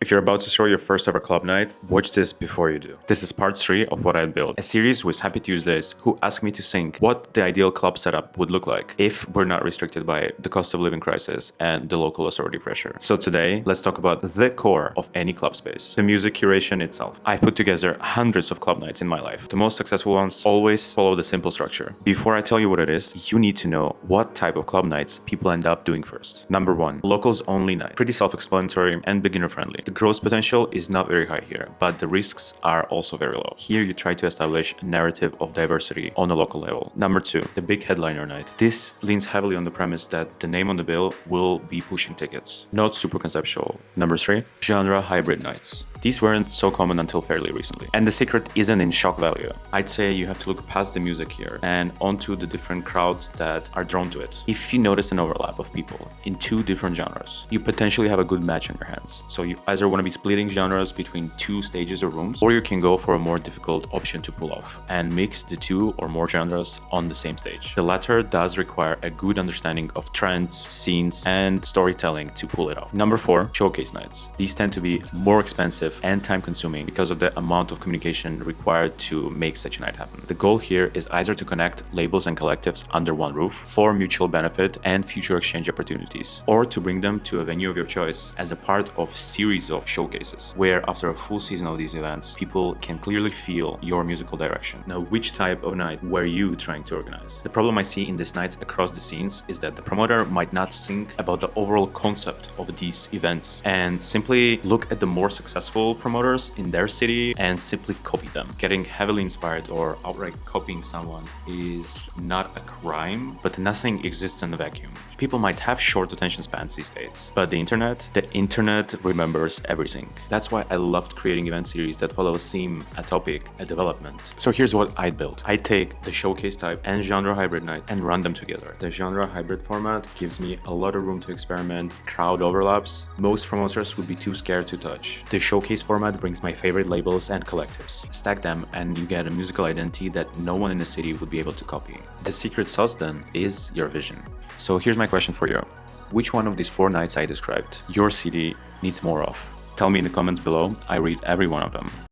If you're about to throw your first ever club night, watch this before you do. This is part 3 of what I built, a series with Happy Tuesdays who asked me to think what the ideal club setup would look like if we're not restricted by the cost of living crisis and the local authority pressure. So today, let's talk about the core of any club space, the music curation itself. I've put together hundreds of club nights in my life. The most successful ones always follow the simple structure. Before I tell you what it is, you need to know what type of club nights people end up doing first. Number 1, locals only night. Pretty self-explanatory and beginner friendly. The growth potential is not very high here, but the risks are also very low. Here you try to establish a narrative of diversity on a local level. Number 2, the big headliner night. This leans heavily on the premise that the name on the bill will be pushing tickets. Not super conceptual. Number 3, genre hybrid nights. These weren't so common until fairly recently. And the secret isn't in shock value. I'd say you have to look past the music here and onto the different crowds that are drawn to it. If you notice an overlap of people in 2 different genres, you potentially have a good match in your hands. So you either want to be splitting genres between 2 stages or rooms, or you can go for a more difficult option to pull off and mix the 2 or more genres on the same stage. The latter does require a good understanding of trends, scenes, and storytelling to pull it off. Number 4, showcase nights. These tend to be more expensive and time-consuming because of the amount of communication required to make such a night happen. The goal here is either to connect labels and collectives under one roof for mutual benefit and future exchange opportunities, or to bring them to a venue of your choice as a part of series of showcases, where after a full season of these events, people can clearly feel your musical direction. Now, which type of night were you trying to organize? The problem I see in these nights across the scenes is that the promoter might not think about the overall concept of these events and simply look at the more successful promoters in their city and simply copy them. Getting heavily inspired or outright copying someone is not a crime, but nothing exists in a vacuum. People might have short attention spans these days, but the internet remembers everything. That's why I loved creating event series that follow a theme, a topic, a development. So here's what I'd build. I take the showcase type and genre hybrid night and run them together. The genre hybrid format gives me a lot of room to experiment, crowd overlaps. Most promoters would be too scared to touch. The showcase format brings my favorite labels and collectives. Stack them and you get a musical identity that no one in the city would be able to copy. The secret sauce then is your vision. So here's my question for you. Which one of these 4 nights I described your city needs more of? Tell me in the comments below. I read every one of them.